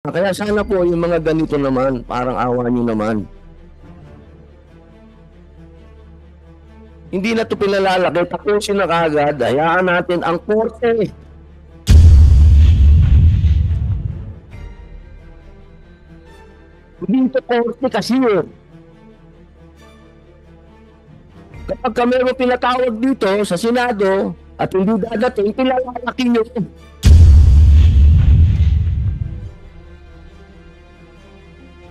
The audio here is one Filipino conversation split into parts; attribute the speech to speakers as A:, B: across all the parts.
A: Kaya sana po yung mga ganito naman, parang awa niyo naman. Hindi na ito pinalalaki, tapusin na kaagad, hayaan natin ang korte. Hindi ito korte kasi kapag kami mo pinatawag dito sa Senado at hindi dadating, pinalalaki nyo.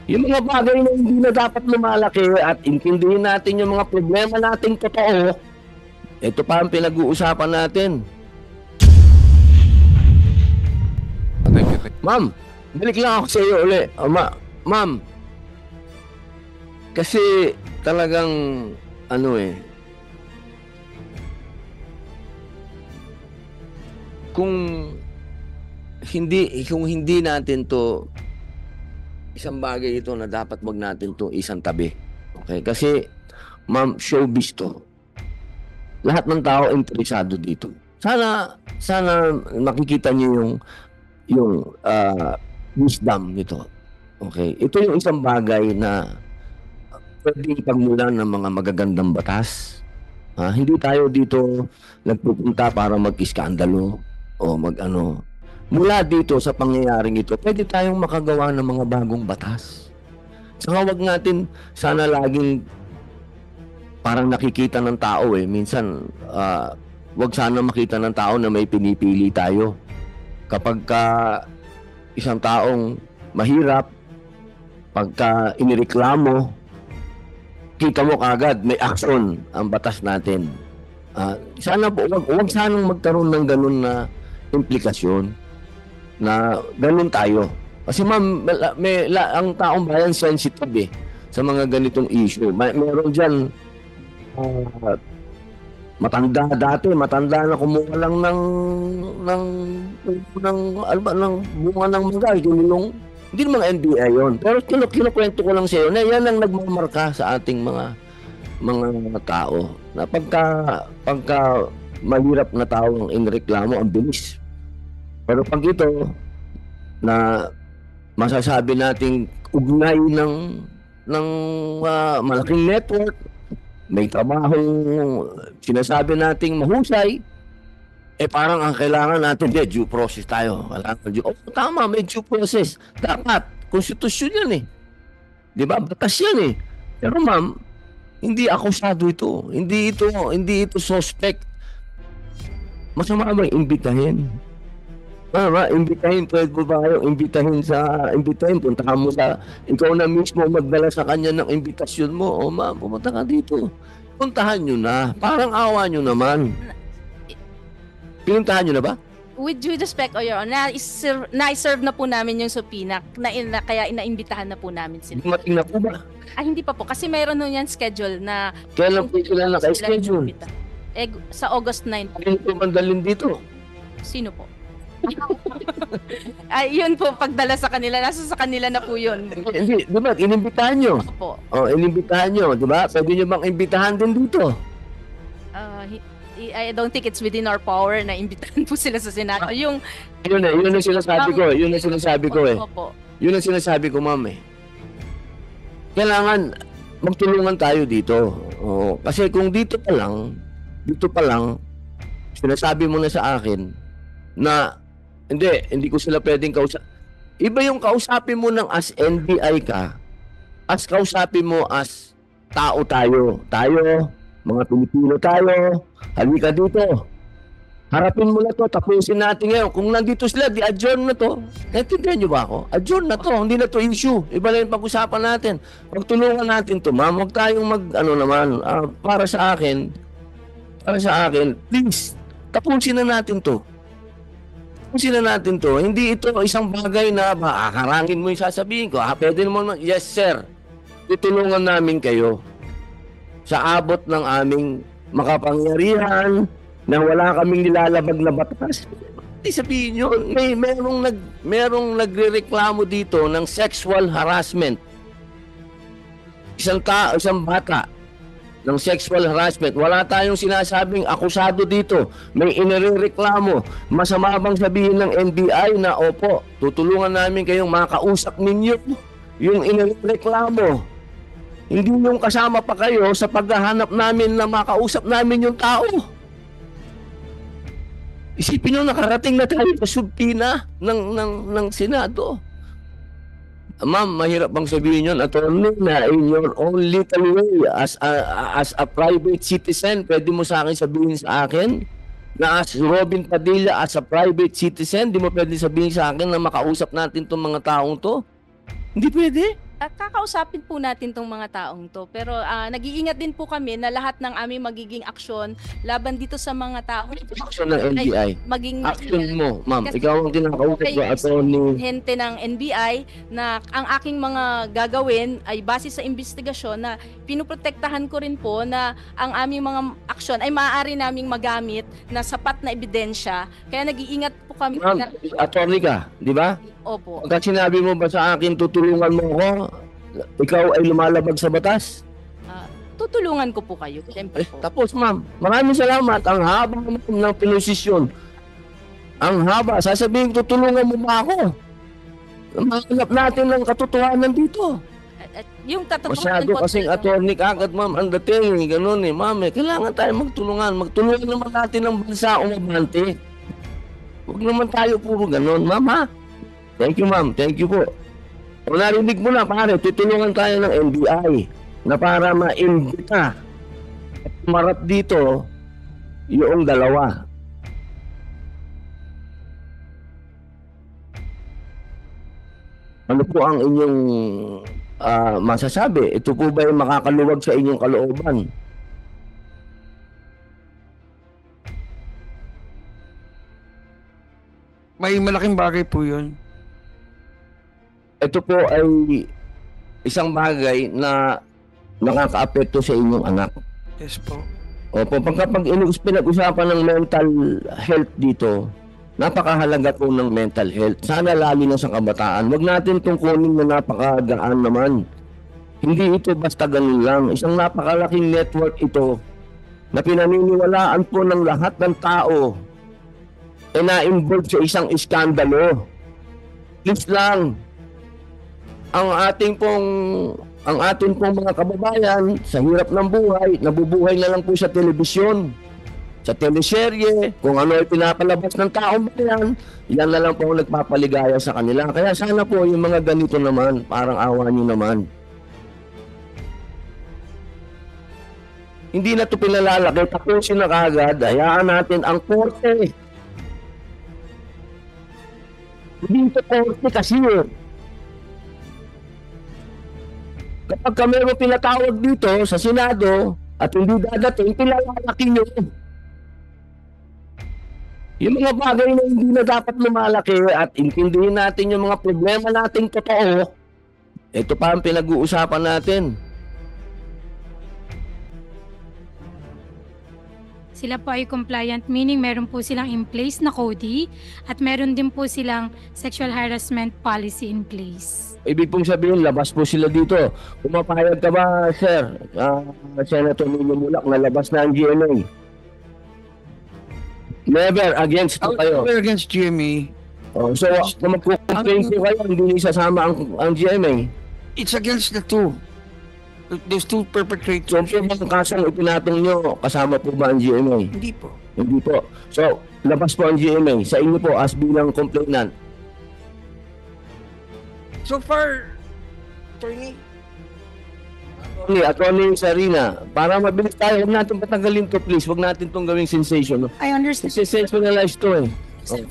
A: Yung mga bagay na hindi na dapat lumalaki at intindihin natin yung mga problema nating totoo, ito pa ang pinag-uusapan natin. Ma'am, balik lang ako sa iyo uli. Ma'am, kasi talagang kung hindi natin to, isang bagay ito na dapat wag natin to isang tabi. Okay? Kasi, ma'am, showbiz to. Lahat ng tao interesado dito. Sana makikita niyo yung wisdom nito. Okay? Ito yung isang bagay na pwedeng pagmulan ng mga magagandang batas. Hindi tayo dito nagpupunta para mag-iskandalo o mula dito sa pangyayaring ito, pwede tayong makagawa ng mga bagong batas. Saka wag natin sana laging parang nakikita ng tao minsan wag sana makita ng tao na may pinipili tayo. Kapag isang taong mahirap, pagka inireklamo, kita mo kagad may action ang batas natin. Sana po wag sanang magkaroon ng ganun na implikasyon na ganun tayo. Kasi ma'am, ang taong bayan sensitive sa mga ganitong issue. Meron dyan matanda na kumuha lang ng bunga ng mangga, kinulong. Hindi naman NBI yun. Pero kinukwento ko lang sa iyo na yan ang nagmamarka sa ating mga tao. Na pagka mahirap na tao ang inireklamo, ang bilis. Pero pag ito na masasabi nating ugnay ng malaking network, may trabaho, sinasabi nating mahusay, parang ang kailangan natin, due process tayo. Tama, may due process. Dapat, konstitusyon yan Di ba? Batas yan Pero ma'am, hindi akusado ito. Hindi ito suspect. Masama ba imbitahin? Imbitahin, pwede ba kayo? Imbitahin, puntahan mo ikaw na mismo magdala sa kanya ng imbitasyon mo. Ma'am, pumunta ka dito. Puntahan nyo na. Parang awa nyo naman. Pinuntahan nyo na ba?
B: With due respect, Your Honor, na-serve na po namin yung subpoena, kaya inaimbitahan na po namin sila.
A: Dumating na po ba?
B: Hindi pa po, kasi mayroon nun yan schedule na...
A: Kailan po sila naka-schedule?
B: Sa August 9 po.
A: Kailan po mandalin dito?
B: Sino po? Yun po, pagdala sa kanila, nasa sa kanila na po yun.
A: Hindi, diba, inimbitahan nyo?
B: Opo.
A: Inimbitahan nyo, diba? Pwede nyo bang imbitahan din dito?
B: I don't think it's within our power na imbitahan po sila sa Senado. Yun
A: ang sinasabi ko. Yun ang sinasabi ko, ma'am Kailangan magtulungan tayo dito. Kasi kung dito pa lang, sinasabi mo na sa akin na hindi ko sila pwedeng kausap. Iba yung kausapin mo ng as NBI ka, as kausapin mo as tao tayo. Mga Pilipino tayo, halika dito. Harapin mo na to, tapusin natin ngayon. Kung nandito sila, di-adjourn na to. Naintindihan nyo ba ako? Adjourn na to, hindi na to issue. Iba na yung pag-usapan natin. Pagtulungan natin to, ma'am, huwag tayong para sa akin, please, tapusin na natin to. Hindi ito isang bagay na harangin mo yung sasabihin ko. Pwede mo, yes sir, tutulungan namin kayo sa abot ng aming makapangyarihan na wala kaming nilalabag na batas. Hindi sabihin nyo, merong nagrereklamo dito ng sexual harassment. Isang bata ng sexual harassment. Wala tayong sinasabing akusado dito. May inireklamo. Masama bang sabihin ng NBI na opo, tutulungan namin kayong makausap ninyo yung inireklamo. Hindi yung kasama pa kayo sa paghahanap namin na makausap namin yung tao. Isipin nyo, nakarating na tayo sa subpina ng Senado. Ma'am, mahirap bang sabihin yun, attorney, na in your own little way, as a private citizen, pwede mo sa akin sabihin sa akin, na as Robin Padilla, as a private citizen, di mo pwede sabihin sa akin na makausap natin itong mga taong to? Hindi pwede.
B: Kakausapin po natin tong mga taong to. Pero nag-iingat din po kami na lahat ng aming magiging aksyon laban dito sa mga taong
A: Action ng NBI.
B: maging
A: Action mo, ma'am.
B: Kasi
A: Ikaw ang kinakausap ko, attorney.
B: hente ng NBI na ang aking mga gagawin ay base sa investigasyon na pinuprotektahan ko rin po na ang aming mga aksyon ay maaari naming magamit na sapat na ebidensya. Kaya nag-iingat po kami.
A: Ma'am, attorney ka, di ba?
B: Opo.
A: Pagka sinabi mo ba sa akin, tutulungan mo ako, ikaw ay lumalabag sa batas?
B: Tutulungan ko po kayo. Siyempre po.
A: Tapos, ma'am, maraming salamat. Ang haba ng pinosisyon. Ang haba. Sasabihin, tutulungan mo ba ako? Mahanap natin ng katotohanan dito.
B: Yung tatapunan
A: Masyado kasing attorney kagad, ma'am. Ang dating, ganun eh. Ma'am, kailangan tayo magtulungan. Magtulungan naman natin ng bansa umabante. Huwag naman tayo puro ganun, ma'am, ha? Thank you, ma'am. Thank you po. Kung narinig mo na, pare, tutulungan tayo ng NBI na para ma-imbita at marap dito yung dalawa. Ano po ang inyong masasabi? Ito po ba yung makakaluwag sa inyong kalooban?
C: May malaking bagay po yun.
A: Ito po ay isang bagay na nakakaapekto sa inyong anak.
C: Yes po.
A: Opo, pag pinag-usapan ng mental health dito, napakahalaga po ng mental health. Sana lalo na sa kabataan. Huwag natin itong kunin na napakagaan naman. Hindi ito basta ganun lang. Isang napakalaking network ito na pinaniniwalaan po ng lahat ng tao e na-involve sa isang iskandalo. Please lang, ang ating pong mga kababayan sa hirap ng buhay, nabubuhay na lang po sa telebisyon, sa teleserye, kung ano ay pinapalabas ng taong bayan, yan na lang po ang nagpapaligaya sa kanila. Kaya sana po yung mga ganito naman, parang awa nyo naman. Hindi na ito pinalalaki, tapusin na kagad, hayaan natin ang korte. Hindi ito korte kasi kapag kami mo pinatawag dito sa Senado at hindi dadating, pinalalaki nyo. Yung mga bagay na hindi na dapat lumalaki at intindihin natin yung mga problema nating totoo, ito pa ang pinag-uusapan natin.
D: Sila po ay compliant, meaning meron po silang in place na CODI at meron din po silang sexual harassment policy in place.
A: Ibig pong sabihin, labas po sila dito. Pumapayag ka ba, sir? Senator Nino Mulak, na labas na ang GMA? Never against po kayo.
C: We're against GMA.
A: Oh, so, kung magkukomplain po kayo, hindi niyo isasama ang GMA.
C: It's against the two. Those two
A: So,
C: perpetrators.
A: po bang kasang ipinatong nyo, kasama po ba ang GMA?
C: Hindi po.
A: Hindi po. So, labas po ang GMA. Sa inyo po, as bilang complainant.
C: So far, attorney,
A: Attorney Sarina, para mabilis tayo, huwag natin patanggalin to, please. Huwag natin itong gawing sensation. No?
E: I understand
A: Sensationalize to eh.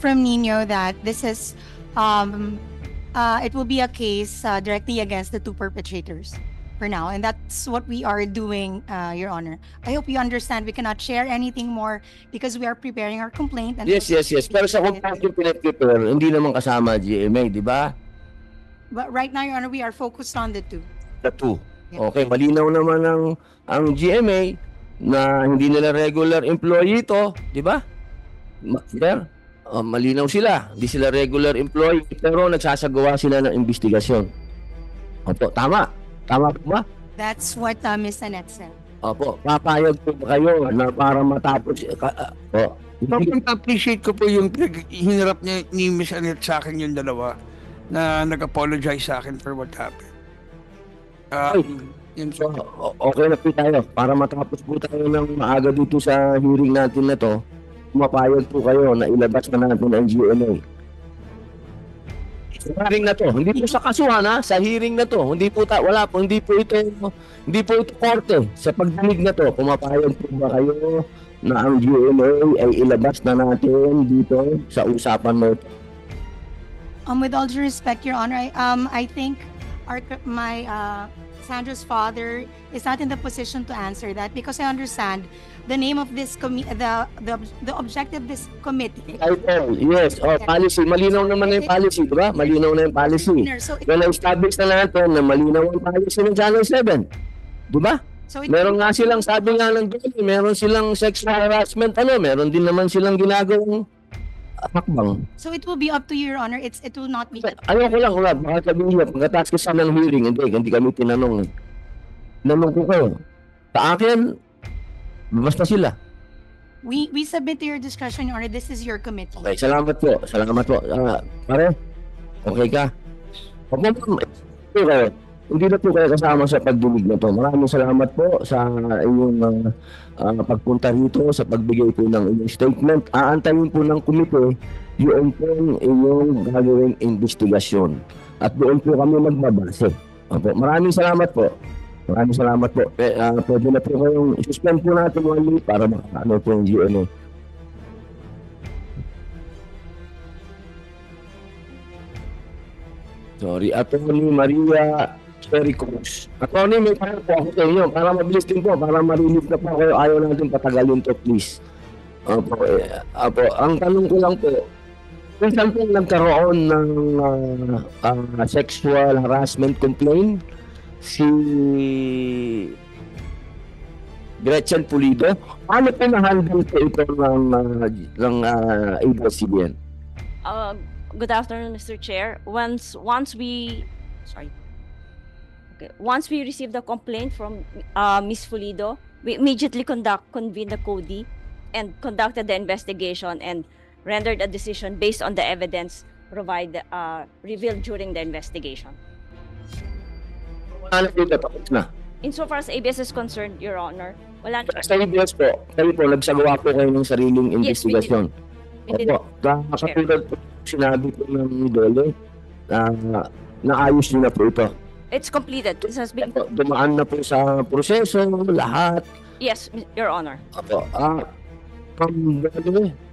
E: from Nino that this is, it will be a case directly against the two perpetrators for now. And that's what we are doing, Your Honor. I hope you understand we cannot share anything more because we are preparing our complaint. And
A: Yes. Pero sa complaint yung pinag-prepare, hindi naman kasama GMA, di ba?
E: But right now, Your Honor, we are focused on the two.
A: The two.
E: Yeah.
A: Okay, malinaw naman ang GMA na hindi nila regular employee ito, di ba? Sir, malinaw sila. Hindi sila regular employee, pero nagsasagawa sila ng investigasyon. Opo, tama. Tama po ba?
E: That's what Ms. Annette said.
A: Opo, papayag po ba kayo na para matapos
C: Sobrang appreciate ko po yung hinarap ni Miss Annette sa akin yung dalawa na nag-apologize sa akin for what happened. Yun
A: So,
C: po.
A: okay na po tayo. Para matapos po tayo ng maaga dito sa hearing natin na to, pumapayag po kayo na ilabas na natin ang GMA. Sa hearing na to, hindi po sa kasuhan ha, sa hearing na to, hindi po hindi po ito korte. Sa pagdinig na to, pumapayag po ba kayo na ang GMA ay ilabas na natin dito sa usapan mo?
E: With all due respect, Your Honor, I think my Sandra's father is not in the position to answer that because I understand the name of this the objective of this committee.
A: Title, yes. Policy. Malinaw naman na yung policy, di ba? Malinaw na yung policy.
E: So it,
A: Well, establish na natin na malinaw ang policy ng Channel 7. Di ba?
E: so it,
A: Meron nga silang, sabi nga ng doon, meron silang sexual harassment, meron din naman silang ginagawang hakbang.
E: so it will be up to you, Your Honor. It will not be.
A: Ayoko lang, baka sabihin niya, pagkatapos kasi ng hearing, hindi kami tinanong. Tinanong ko kayo. Sa akin, basta sila.
E: We submit to your discretion, Your Honor. This is your committee.
A: Okay, salamat po. Pare, okay ka? Opo, ma'am. Okay. Hindi na po kayo kasama sa pagdinig na to. Maraming salamat po sa inyong pagpunta rito, sa pagbigay po ng inyong statement. Aantayin po ng komite yung pong inyong gagawing investigasyon. At doon po kami magbabase. Opo, maraming salamat po. Maraming salamat po. Pwede na po kayong suspend po natin one para makaano po yung GMA. Sorry, Atty. Maria Cherry Cruz. Atty. May parang po ako sa inyo para mabilis din po, para marinig na po kayo. Ayaw natin patagalin to, please. Apo, ang tanong ko lang po, kung saan po nagkaroon ng sexual harassment complaint si Gretchen Pulido, paano po na-handle po ito ng ABS-CBN?
F: Good afternoon, Mr. Chair. Once we received the complaint from Ms. Pulido, we immediately convened the CODI and conducted the investigation and rendered a decision based on the evidence revealed during the investigation.
A: Wala na po tapos na.
F: Insofar as ABS is concerned, Your Honor, wala na.
A: Sa ABS po, kayo po, nagsagawa po kayo ng sariling
F: Yes, we did.
A: investigasyon.
F: We did.
A: Opo, katulad po sinabi po ng Dole, naayos niyo na po ito.
F: It's completed. This has been,
A: Opo, dumaan na po sa proseso, lahat.
F: yes, Your Honor.
A: Opo,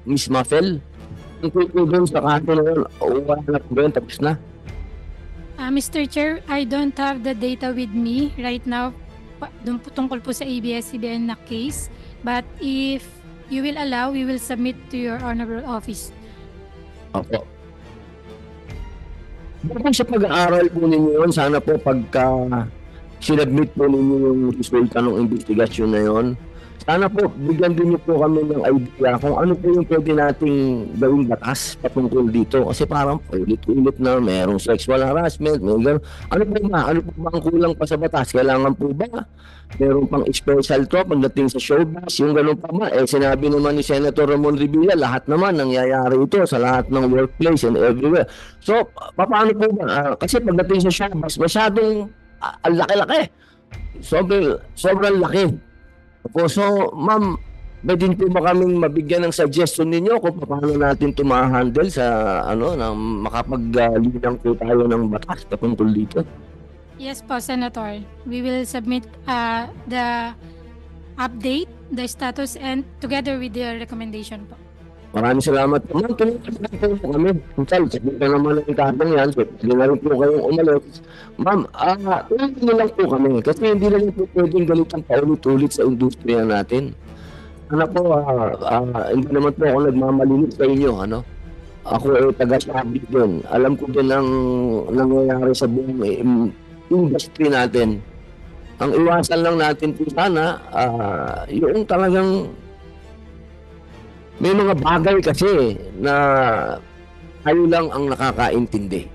A: Miss Mafel, ang po doon sa kanto na yun, wala na po yun, tapos na.
D: Mr. Chair, I don't have the data with me right now tungkol po sa ABS-CBN na case. But if you will allow, we will submit to your honorable office.
A: Opo. Kung sa pag-aaral po ninyo yun, sana po pagka sinadmit po ninyo yung resulta ng investigasyon na yun, sana po bigyan din niyo po kami ng idea kung ano po yung pwede nating gawing batas patungkol dito. Kasi parang ulit-ulit na merong sexual harassment, may gano'n. Ano po ba ang kulang pa sa batas? Kailangan po ba meron pang special to pagdating sa showbiz? Yung gano'n pa ba? Sinabi naman ni Senator Ramon Revilla, lahat naman nangyayari ito sa lahat ng workplace and everywhere. So, paano po ba? Kasi pagdating sa showbiz, masyadong ang laki-laki. Sobrang laki. So, ma'am, pwede po ba kaming mabigyan ng suggestion ninyo kung paano natin ito ma-handle sa na makapag-linang po tayo ng batas patungkol dito?
D: Yes po, Senator. We will submit the update, the status, and together with the recommendation po.
A: Maraming salamat po. Ma'am, tulungan po kami. Kuntal, sabihin ka naman ng tatang yan. Hindi na rin po kayong umalis. Ma'am, tulungan niyo lang po kami. Kasi hindi na rin po pwedeng ganitang paulit-ulit sa industriya natin. Po, hindi naman po ako nagmamalinis sa inyo, Ako ay taga-sabi din. Alam ko din ang nangyayari sa buong industry natin. Ang iwasan lang natin po sana, yung talagang may mga bagay kasi na tayo lang ang nakakaintindi.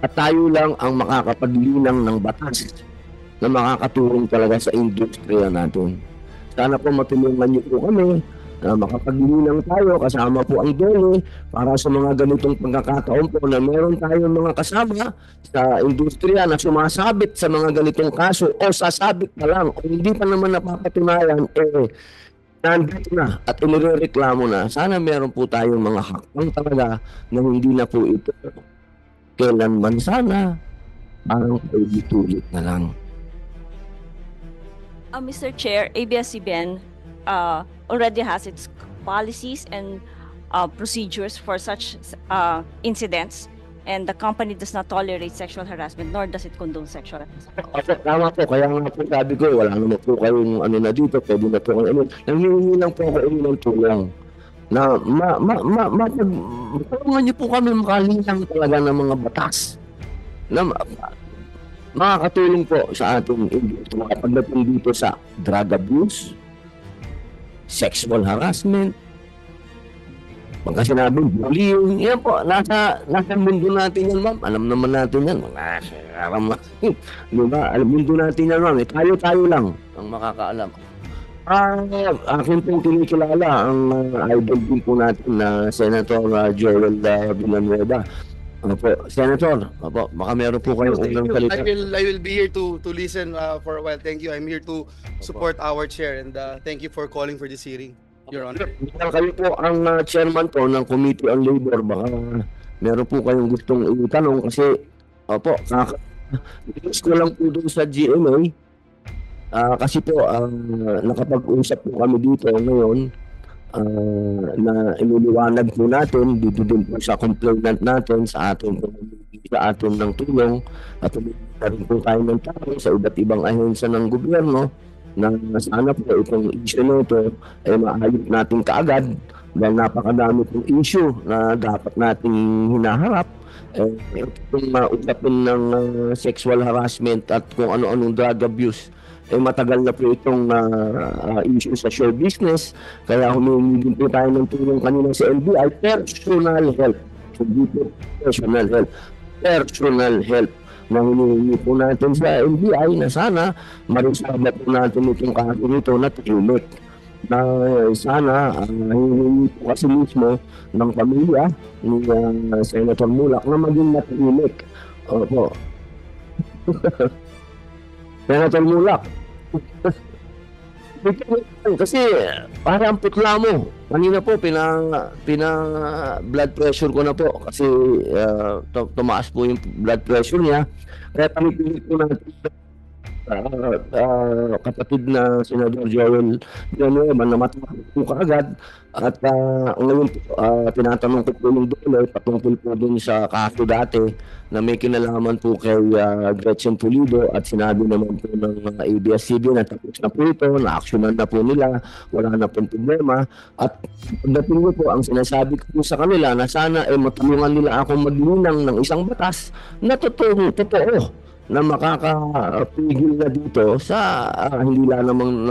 A: At tayo lang ang makakapaglinang ng batas. na makakatulong talaga sa industriya natin. Sana po matulungan niyo po kami na makapaglinang tayo kasama po ang DOLE para sa mga ganitong pagkakataon po na meron tayong mga kasama sa industriya na sumasabit sa mga ganitong kaso o sasabit pa lang o hindi pa naman napapatunayan, nandito na at inireklamo na. Sana meron po tayong mga hakbang talaga na hindi na po ito kailanman sana parang paulit-ulit na lang.
F: Mr. Chair, ABS-CBN already has its policies and procedures for such incidents, and the company does not tolerate sexual harassment, nor does it condone sexual harassment.
A: Opo, tama po. Kaya nga po sabi ko, wala naman po kayong ano na dito, pwede na po kayo. Nanghihingi lang po ako ng tulong na matulungan niyo po kami makalinang talaga ng mga batas na makakatulong po sa ating pagdating dito sa drug abuse, sexual harassment, pagka sinabing bullying, yan po, nasa mundo natin yan, ma'am. Alam naman natin yan. Diba? Mundo natin yan, ma'am. Tayo lang ang makakaalam. Akin pong kinikilala ang idol din po natin na Senator Joel Villanueva. Opo, Senator, opo, baka meron po kayong unang salita.
G: I will be here to listen for a while. Thank you. I'm here to support our chair, and thank you for calling for this hearing, Your Honor.
A: Kayo po ang chairman po ng Committee on Labor. Baka meron po kayong gustong itanong kasi opo, ko lang po doon sa GMA. Kasi po nakapag-usap po kami dito ngayon na iniliwanag po natin dito din po sa complainant natin sa atin ng tulong at na rin po tayo ng tao sa iba't ibang ahensya ng gobyerno na sana po itong issue na ito ay maayos natin kaagad dahil napakadami pong issue na dapat nating hinaharap. Itong usapin ng sexual harassment at kung ano-anong drug abuse matagal na po itong issue sa show business. Kaya humingi din po tayo ng tulong kanina sa NBI, personal help. Hindi po personal help. Personal help na hinihingi po natin sa NBI na sana maresolve po natin itong kaso nito na tahimik. Na sana hinihingi po kasi mismo ng pamilya ni Senator Mulak na maging matahimik. Opo. Senator Mulak. Kasi parang putla mo. Kanina po blood pressure ko na po kasi tumaas po yung blood pressure niya. Kaya pinipilit po natin kapatid na Senador Joel Villanueva na matapos po kaagad at ngayon tinatanong ko po yung DOLE patungkol po dun sa kaso dati na may kinalaman po kay Gretchen Pulido at sinabi naman po ng ABS-CBN na tapos na po ito, na-actionan na po nila, wala na pong problema at pagdating po ang sinasabi ko po sa kanila na sana matulungan nila akong maglinang ng isang batas na totoo na makakapigil na dito sa hindi lang naman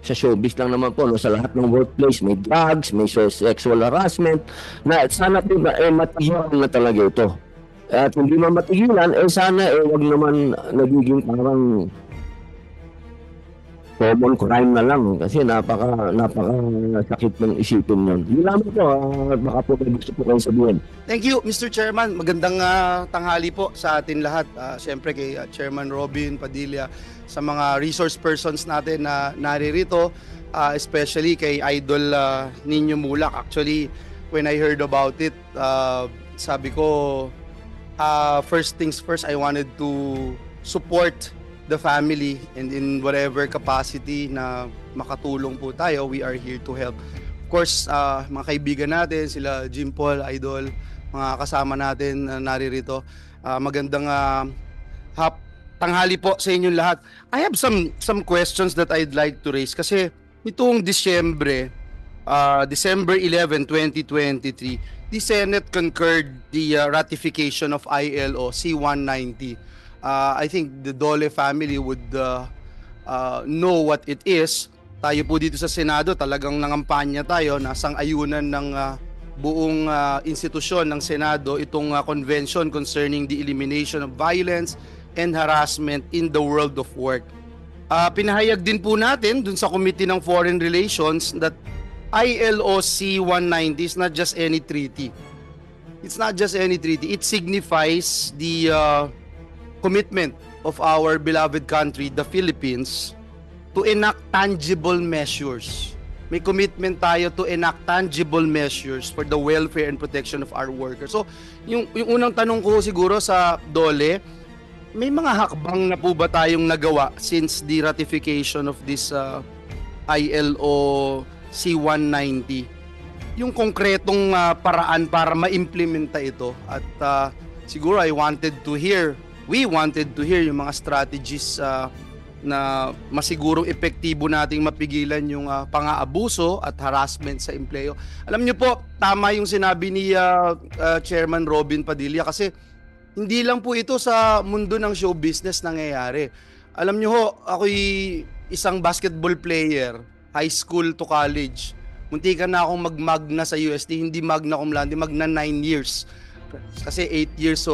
A: sa showbiz lang naman po, no, sa lahat ng workplace may drugs, may sexual harassment na sana po matigilan na talaga ito. At hindi man matigilan, sana wag naman nagiging parang common crime na lang kasi napaka sakit ng isipin nun. Yun lamang po, baka po may gusto po kayo sabihin.
G: Thank you, Mr. Chairman. Magandang tanghali po sa atin lahat. Siyempre kay Chairman Robin Padilla, sa mga resource persons natin na naririto, especially kay Idol Nino Mulak. Actually, when I heard about it, sabi ko, first things first, I wanted to support the family, and in whatever capacity na makatulong po tayo, we are here to help. Of course, mga kaibigan natin, sila Jim Paul, Idol, mga kasama natin na naririto. Magandang tanghali po sa inyong lahat. I have some questions that I'd like to raise kasi nitong December 11, 2023, the Senate concurred the ratification of ILO C-190. I think the Dole family would know what it is. Tayo po dito sa Senado talagang nangampanya tayo, nasang ayunan ng buong institusyon ng Senado itong convention concerning the elimination of violence and harassment in the world of work. Pinahayag din po natin dun sa Committee ng Foreign Relations that ILO C-190 is not just any treaty. It's not just any treaty. It signifies the commitment of our beloved country, the Philippines, to enact tangible measures. May commitment tayo to enact tangible measures for the welfare and protection of our workers. So, yung unang tanong ko siguro sa DOLE, may mga hakbang na po ba tayong nagawa since the ratification of this ILO C-190? Yung konkretong paraan para ma-implementa ito. At siguro we wanted to hear yung mga strategies na masigurong epektibo nating mapigilan yung pang-aabuso at harassment sa empleyo. Alam niyo po, tama yung sinabi ni Chairman Robin Padilla kasi hindi lang po ito sa mundo ng show business nangyayari. Alam niyo ho, ako'y isang basketball player, high school to college. Muntikan na akong mag-magna sa UST, hindi magna cum laude, magna 9 years. Kasi 8 years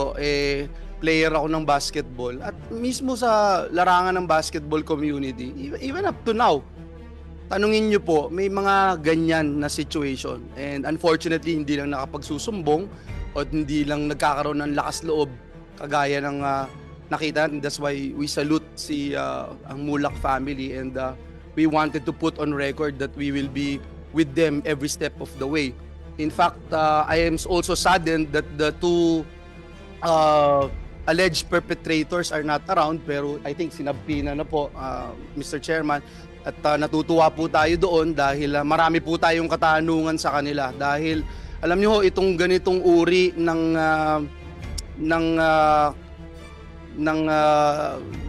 G: player ako ng basketball. At mismo sa larangan ng basketball community, even up to now, tanungin niyo po, may mga ganyan na situation. And unfortunately, hindi lang nakapagsusumbong o hindi lang nagkakaroon ng lakas loob kagaya ng nakita. And that's why we salute ang Mulak family and we wanted to put on record that we will be with them every step of the way. In fact, I am also saddened that the two alleged perpetrators are not around, pero I think sinabpina na po, Mr. Chairman, at natutuwa po tayo doon dahil marami po tayong katanungan sa kanila dahil alam niyo ho, itong ganitong uri ng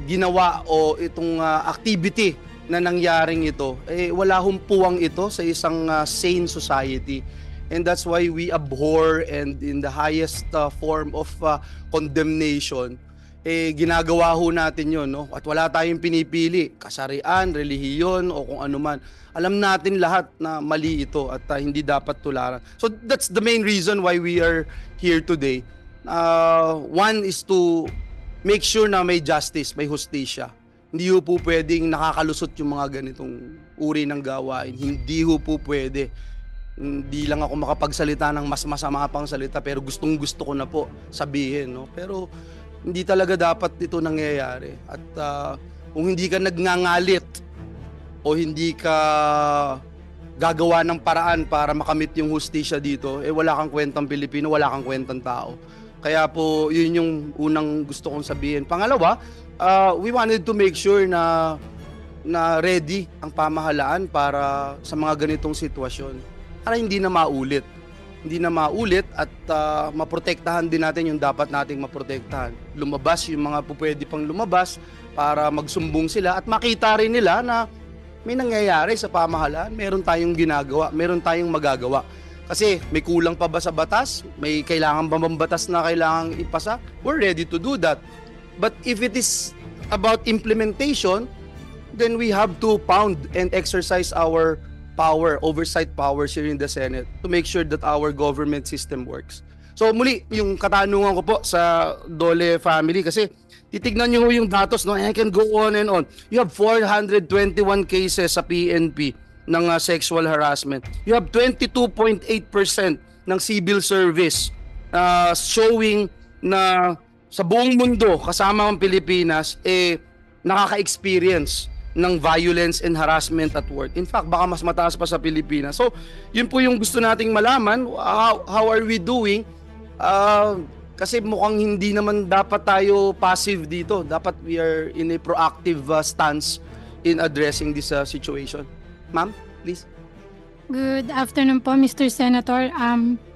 G: ginawa o itong activity na nangyaring ito, wala hong puwang ito sa isang sane society. And that's why we abhor and in the highest form of condemnation, ginagawa ho natin yun, no? At wala tayong pinipili, kasarian, relihiyon o kung ano man. Alam natin lahat na mali ito at hindi dapat tularan. So that's the main reason why we are here today. One is to make sure na may justice, may hustisya. Hindi ho po pwedeng nakakalusot yung mga ganitong uri ng gawain. Hindi ho po pwede. Hindi lang ako makapagsalita ng mas masama pang salita pero gustong-gusto ko na po sabihin, no? Pero hindi talaga dapat ito nangyayari. At kung hindi ka nagngangalit o hindi ka gagawa ng paraan para makamit yung hustisya dito, wala kang kwentang Pilipino, wala kang kwentang tao. Kaya po, yun yung unang gusto kong sabihin. Pangalawa, we wanted to make sure na ready ang pamahalaan para sa mga ganitong sitwasyon. Para hindi na maulit. Hindi na maulit at maprotektahan din natin yung dapat nating maprotektahan. Lumabas yung mga pupwede pang lumabas para magsumbong sila at makita rin nila na may nangyayari sa pamahalaan, meron tayong ginagawa, meron tayong magagawa. Kasi may kulang pa ba sa batas? May kailangan ba bang batas na kailangang ipasa? We're ready to do that. But if it is about implementation, then we have to pound and exercise our oversight powers here in the Senate to make sure that our government system works. So muli, yung katanungan ko po sa Dole family kasi titignan nyo yung datos, no? I can go on and on. You have 421 cases sa PNP ng sexual harassment. You have 22.8% ng civil service showing na sa buong mundo kasama ang Pilipinas nakaka-experience ng violence and harassment at work. In fact, baka mas mataas pa sa Pilipinas. So, yun po yung gusto nating malaman. How are we doing? Kasi mukhang hindi naman dapat tayo passive dito. Dapat we are in a proactive stance in addressing this situation. Ma'am, please.
D: Good afternoon po, Mr. Senator.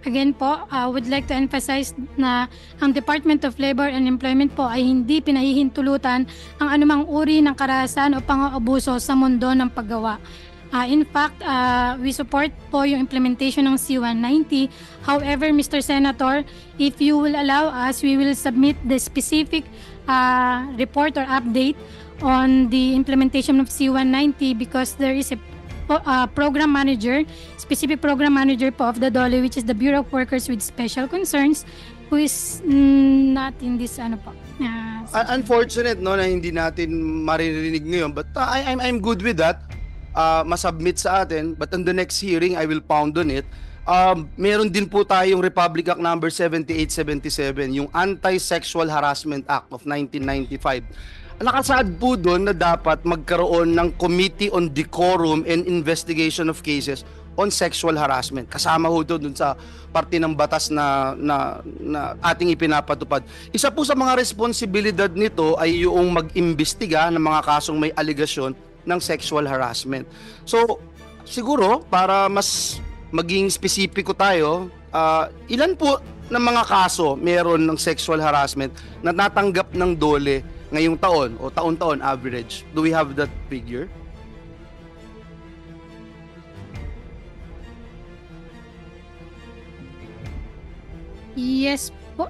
D: Again po, would like to emphasize na ang Department of Labor and Employment po ay hindi pinahihintulutan ang anumang uri ng karahasan o pang-aabuso sa mundo ng paggawa. In fact, we support po yung implementation ng C-190. However, Mr. Senator, if you will allow us, we will submit the specific report or update on the implementation of C-190 because there is a program manager, specific program manager po of the DOLE, which is the Bureau of Workers with Special Concerns, who is not in this ano po.
G: Unfortunate no na hindi natin maririnig ngayon, but I'm good with that. Masubmit sa atin, but on the next hearing I will pound on it. Meron din po tayong Republic Act number 7877, yung Anti-Sexual Harassment Act of 1995. Nakasaad po doon na dapat magkaroon ng Committee on Decorum and Investigation of Cases on Sexual Harassment. Kasama ho doon sa parte ng batas na ating ipinapatupad. Isa po sa mga responsibilidad nito ay yung mag-imbestiga ng mga kasong may aligasyon ng sexual harassment. So, siguro, para mas maging spesipiko tayo, ilan po ng mga kaso meron ng sexual harassment na natanggap ng DOLE ngayong taon o taon-taon average? Do we have that figure?
D: Yes po.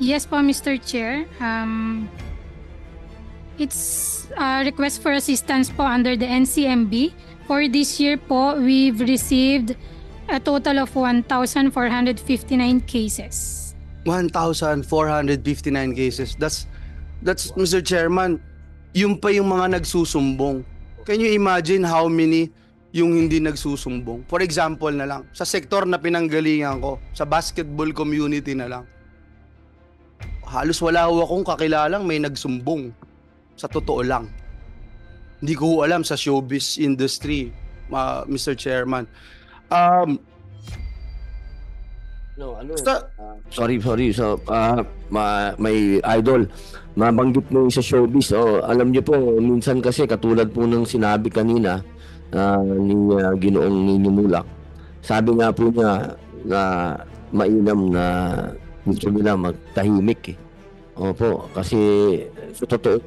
D: Yes po, Mr. Chair. It's a request for assistance po under the NCMB. For this year po, we've received a total of 1,459 cases.
G: 1,459 cases. That's Mr. Chairman, yung pa yung mga nagsusumbong. Can you imagine how many yung hindi nagsusumbong? For example na lang, sa sektor na pinanggalingan ko, sa basketball community na lang, halos wala ho akong kakilalang may nagsumbong. Sa totoo lang. Hindi ko alam sa showbiz industry, Mr. Chairman.
A: Sorry. So, may idol. Mabanggit mo yung sa showbiz. Alam niyo po, minsan kasi katulad po ng sinabi kanina ni Ginoong Ninimulak. Sabi nga po niya na mainam na gusto nila magtahimik eh. Opo, kasi totoo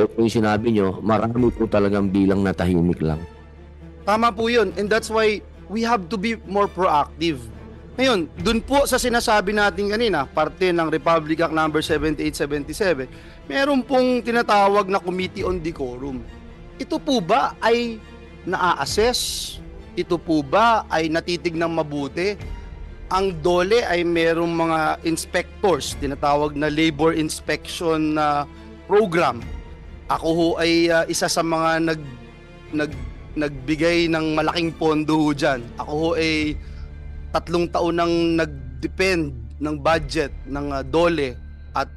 A: po yung sinabi nyo, marami po talagang bilang na tahimik lang.
G: Tama po yun. And that's why we have to be more proactive. Ngayon, dun po sa sinasabi natin kanina, parte ng Republic Act number 7877, meron pong tinatawag na Committee on Decorum. Ito po ba ay naa-assess? Ito po ba ay natitignan mabuti? Ang DOLE ay merong mga inspectors, tinatawag na labor inspection program. Ako ho ay isa sa mga nagbigay ng malaking pondo ho dyan. Ako ho ay 3 taon nang nag-depend ng budget ng DOLE. At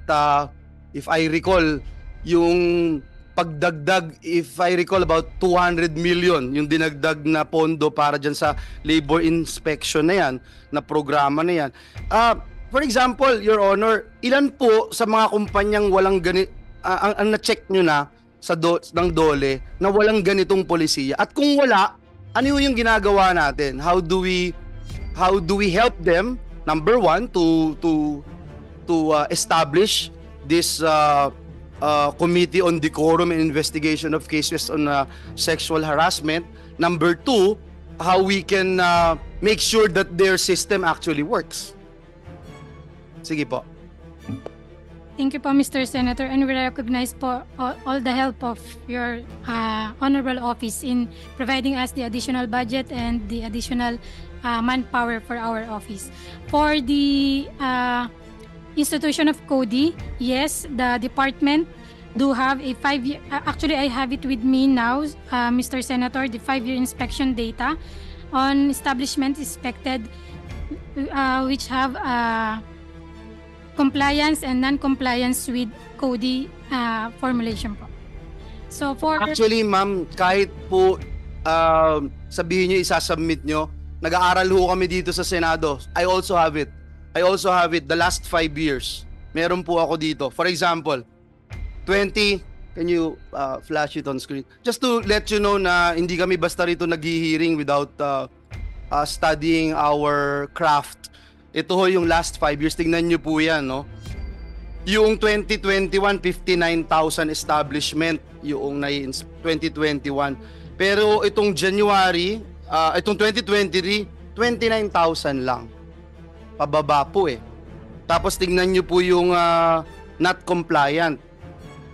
G: if I recall, yung pagdagdag, if I recall, about 200 million yung dinagdag na pondo para dyan sa labor inspection na yan, na programa na yan. For example, Your Honor, ilan po sa mga kumpanyang walang ang na-check nyo na sa ng DOLE na walang ganitong polisiya? At kung wala, ano yung ginagawa natin? How do we help them, number one, to establish this Committee on Decorum and Investigation of Cases on Sexual Harassment. Number 2, how we can make sure that their system actually works. Sige po.
D: Thank you po, Mr. Senator, and we recognize po all the help of your honorable office in providing us the additional budget and the additional manpower for our office. For the institution of CODI, yes, the department do have a 5-year, actually I have it with me now, Mr. Senator, the 5-year inspection data on establishment inspected which have compliance and non-compliance with CODI formulation po. So for...
G: Actually, ma'am, kahit po sabihin nyo, isasubmit nyo, nag-aaral ho kami dito sa Senado. I also have it the last 5 years. Meron po ako dito. For example, can you flash it on screen? Just to let you know na hindi kami basta rito nag-hearing without studying our craft. Ito ho yung last 5 years. Tingnan nyo po yan, no? Yung 2021, 59,000 establishment yung 2021. Pero itong January, itong 2023, 29,000 lang. Pababa po eh. Tapos tingnan nyo po yung not compliant.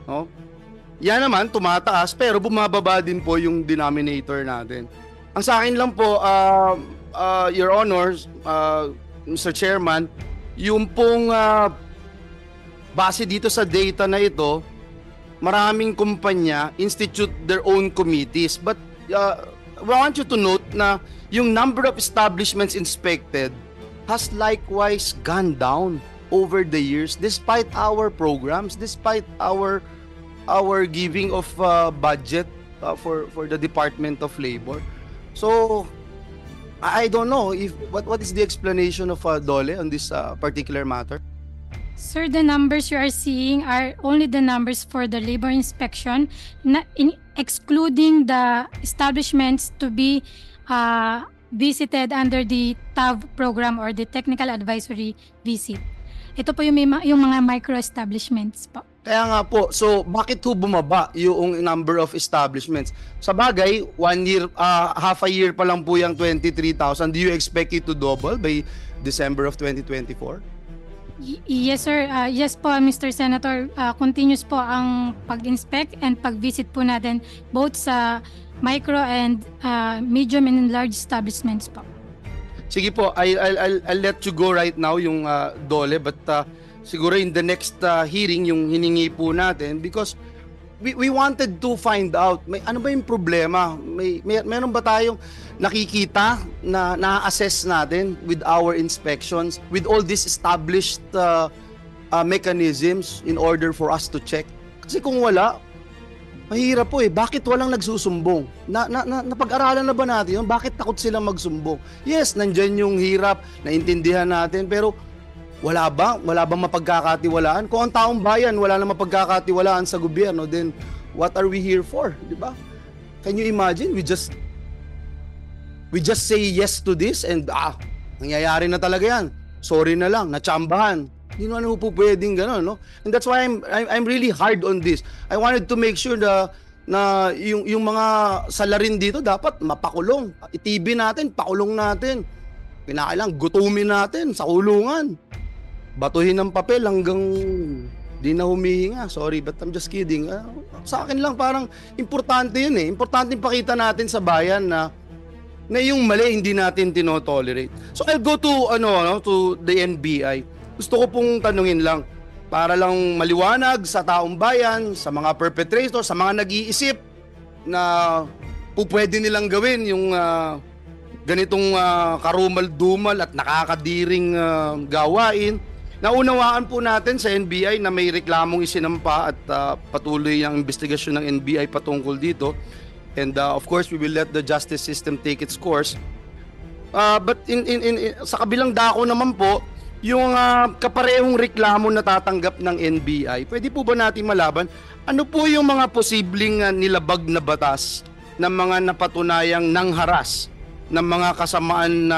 G: No? Yan naman, tumataas, pero bumababa din po yung denominator natin. Ang sa akin lang po, Your Honors, Mr. Chairman, yung pong base dito sa data na ito, maraming kumpanya institute their own committees. But I want you to note na yung number of establishments inspected has likewise gone down over the years despite our programs, despite our giving of budget for the Department of Labor. So I don't know if what is the explanation of Dole on this particular matter.
D: Sir, the numbers you are seeing are only the numbers for the labor inspection, excluding the establishments to be visited under the TAV program or the Technical Advisory Visit. Ito po yung mga micro-establishments po.
G: Kaya nga po, so bakit ho bumaba yung number of establishments? Sa bagay, 1 year, half a year pa lang po yung 23,000. Do you expect it to double by December of 2024?
D: Yes, sir. Yes po, Mr. Senator. Continuous po ang pag-inspect and pag-visit po natin both sa micro and medium and large establishments po.
G: Sige po, I'll let you go right now yung Dole, but siguro in the next hearing yung hiningi po natin because we wanted to find out ano ba yung problema? Meron ba tayong nakikita na na-assess natin with our inspections with all these established mechanisms in order for us to check? Kasi kung wala, mahirap po eh. Bakit walang nagsusumbong? Napag-aralan na ba natin yun? Bakit takot silang magsumbong? Yes, nandyan yung hirap, naintindihan natin, pero wala bang mapagkakatiwalaan? Kung ang taong bayan wala na mapagkakatiwalaan sa gobyerno, then what are we here for? Di ba? Can you imagine? We just say yes to this and nangyayari na talaga yan. Sorry na lang, natsambahan. Hindi naman po pwedeng gano'n, no? And that's why I'm really hard on this. I wanted to make sure na yung mga salarin dito dapat mapakulong. I-TV natin, pakulong natin. Kinakailangan gutumin natin sa kulungan. Batuhin ng papel hanggang di na humihinga. Sorry, but I'm just kidding. Sa akin lang parang importante yun eh. Importante pakita natin sa bayan na yung mali hindi natin tinotolerate. So I'll go to to the NBI. Gusto ko pong tanungin lang para lang maliwanag sa taong bayan, sa mga perpetrators, sa mga nag-iisip na pwede nilang gawin yung ganitong karumal-dumal at nakakadiring gawain. Naunawaan po natin sa NBI na may reklamong isinampa at patuloy ang investigasyon ng NBI patungkol dito. And of course, we will let the justice system take its course. But sa kabilang dako naman po, yung kaparehong reklamo na tatanggap ng NBI, pwede po ba natin malaban ano po yung mga posibleng nilabag na batas ng mga napatunayang nangharas ng mga kasamaan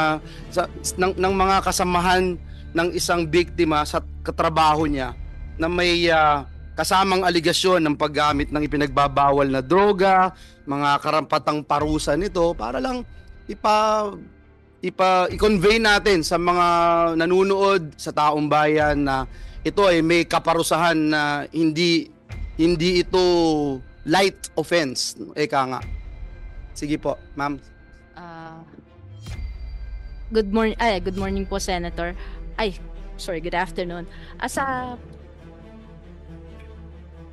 G: ng mga kasamahan ng isang biktima sa katrabaho niya na may kasamang aligasyon ng paggamit ng ipinagbabawal na droga, mga karampatang parusa nito para lang i-convey natin sa mga nanunood sa taong bayan na ito ay may kaparusahan na hindi ito light offense. Eka nga. Sige po, ma'am.
B: Good morning po, Senator. Good afternoon.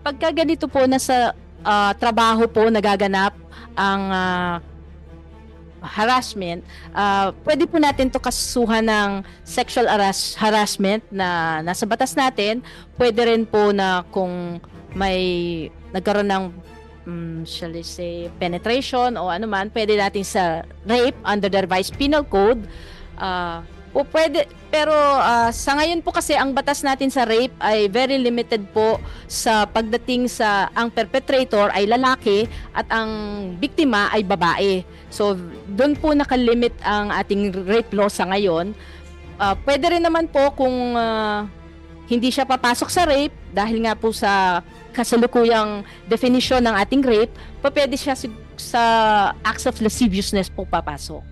B: Pagka ganito po na sa trabaho po nagaganap ang harassment, pwede po natin to kasuhan ng sexual harassment na nasa batas natin. Pwede rin po na kung may nagkaroon ng shall I say penetration o ano man, pwede natin sa rape under the revised penal code. O pwede, pero sa ngayon po kasi ang batas natin sa rape ay very limited po sa pagdating sa ang perpetrator ay lalaki at ang biktima ay babae. So doon po nakalimit ang ating rape law sa ngayon. Pwede rin naman po kung hindi siya papasok sa rape dahil nga po sa kasalukuyang definition ng ating rape, pwede siya sa acts of lasciviousness po papasok.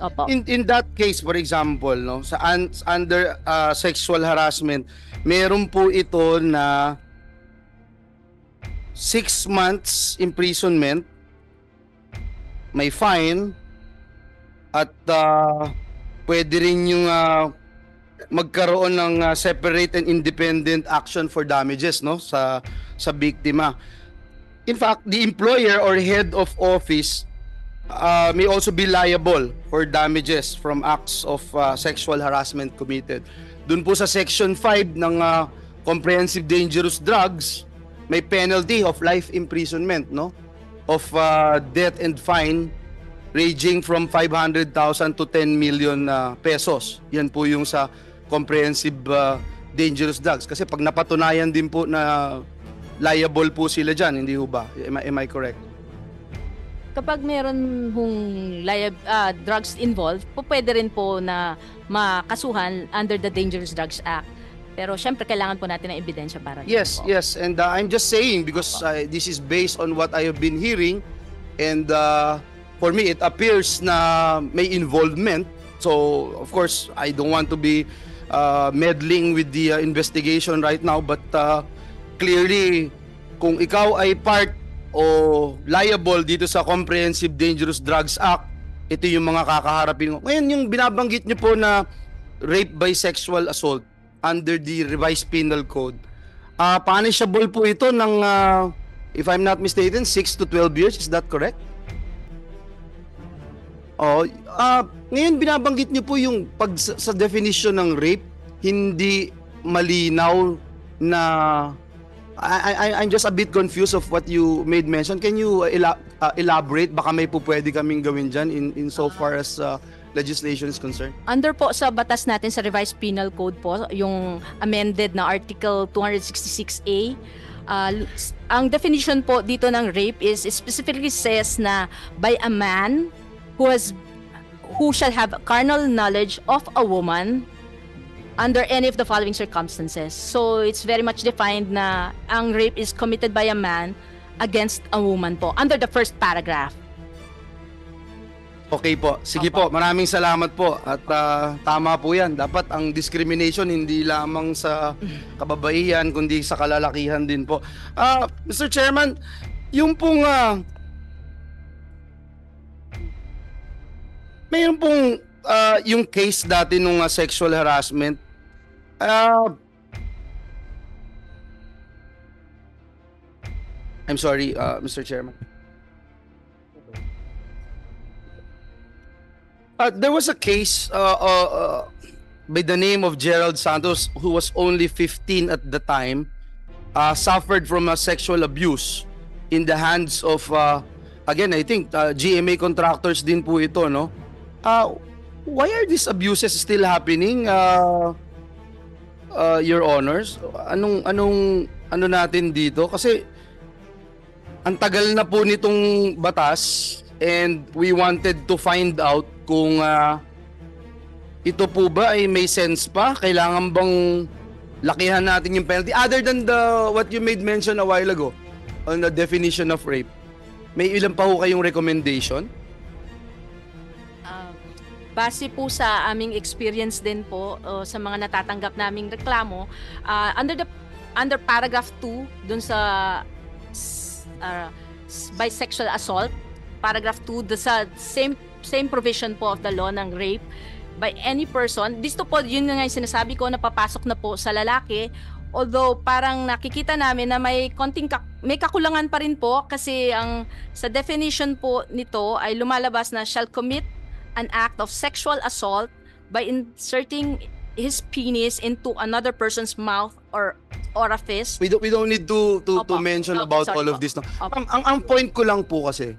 B: Opo.
G: In that case, for example, no, sa under sexual harassment, meron po ito na 6 months imprisonment, may fine, at pwede rin yung magkaroon ng separate and independent action for damages, no, sa biktima. In fact, the employer or head of office may also be liable for damages from acts of sexual harassment committed. Dun po sa Section 5 ng Comprehensive Dangerous Drugs, may penalty of life imprisonment, no, of death and fine ranging from 500,000 to 10 million pesos. Yan po yung sa Comprehensive Dangerous Drugs. Kasi pag napatunayan din po na liable po sila dyan, hindi ho ba? Am I correct?
B: Kapag meron hong drugs involved, po pwede rin po na makasuhan under the Dangerous Drugs Act. Pero syempre kailangan po natin ng ebidensya para
G: Yes,
B: dito po.
G: yes. And I'm just saying because this is based on what I have been hearing, and for me it appears na may involvement. So of course I don't want to be meddling with the investigation right now, but clearly kung ikaw ay part o liable dito sa Comprehensive Dangerous Drugs Act, ito yung mga kakaharapin mo. Ngayon yung binabanggit niyo po na rape by sexual assault under the revised penal code, punishable po ito ng if I'm not mistaken 6 to 12 years, is that correct? Oh, ngayon binabanggit niyo po yung pag sa definition ng rape hindi malinaw na I'm just a bit confused of what you made mention. Can you elaborate? Baka may po pwede kaming gawin dyan in so far as legislation is concerned.
B: Under po sa batas natin sa Revised Penal Code po, yung amended na Article 266A, ang definition po dito ng rape is specifically says na by a man who shall have carnal knowledge of a woman under any of the following circumstances. So it's very much defined na ang rape is committed by a man against a woman po under the first paragraph.
G: Okay po. Sige po. Maraming salamat po. At tama po yan. Dapat ang discrimination hindi lamang sa kababaihan kundi sa kalalakihan din po. Mr. Chairman, yung pong mayroon pong yung case dati nung sexual harassment. I'm sorry, Mr. Chairman. There was a case by the name of Gerald Santos, who was only 15 at the time, suffered from a sexual abuse in the hands of, again, I think, GMA contractors din po ito, no? Why are these abuses still happening, Your Honors? Ano natin dito? Kasi ang tagal na po nitong batas, and we wanted to find out kung ito po ba ay may sense pa? Kailangan bang lakihan natin yung penalty? Other than what you made mention a while ago on the definition of rape, may ilan pa ho kayong recommendation?
B: Base po sa aming experience din po sa mga natatanggap naming reklamo, under paragraph 2 dun sa by sexual assault, paragraph 2 sa same provision po of the law ng rape by any person. Dito po yun nga yung sinasabi ko, napapasok na po sa lalaki, although parang nakikita namin na may konting may kakulangan pa rin po kasi ang sa definition po nito ay lumalabas na shall commit an act of sexual assault by inserting his penis into another person's mouth or orifice.
G: We don't need to mention about
B: sorry
G: all of
B: po.
G: this, no? Ang point ko lang po kasi,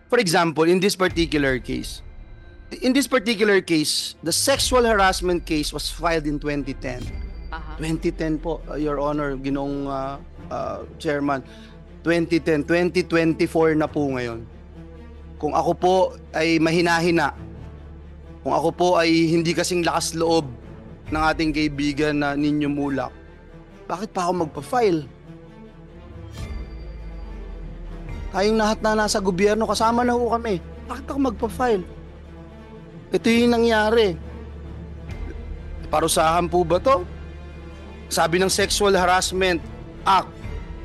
G: for example, in this particular case, the sexual harassment case was filed in 2010. 2010 po, Your Honor, Ginoong Chairman. 2010, 2024 na po ngayon. Kung ako po ay mahina-hina, kung ako po ay hindi kasing lakas loob ng ating kaibigan na Ninyo Mulak, bakit pa ako magpa-file? Tayong lahat na nasa gobyerno, kasama na ho kami. Bakit ako magpa-file? Ito yung nangyari. Parusahan po ba to? Sabi ng Sexual Harassment Act,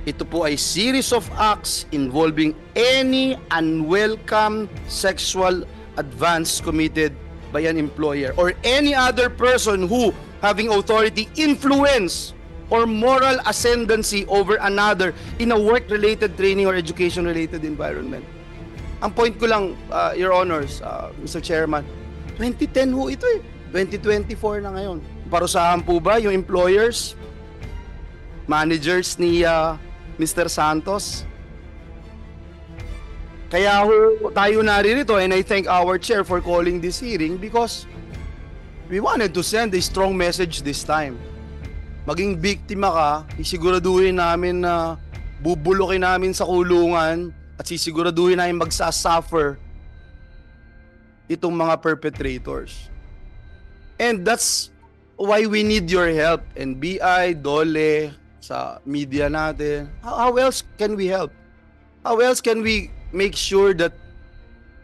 G: ito po ay series of acts involving any unwelcome sexual advance committed by an employer or any other person who having authority, influence, or moral ascendancy over another in a work-related, training, or education-related environment. Ang point ko lang, Your Honors, Mr. Chairman, 2010 ho ito eh. 2024 na ngayon. Parusahan po ba yung employers, managers ni Mr. Santos? Kaya ho tayo naririto, and I thank our chair for calling this hearing because we wanted to send a strong message this time. Maging biktima ka, isiguraduhin namin na bubulukin namin sa kulungan at sisiguraduhin namin magsasuffer itong mga perpetrators. And that's why we need your help. And BI, DOLE, sa media natin. How else can we help? How else can we make sure that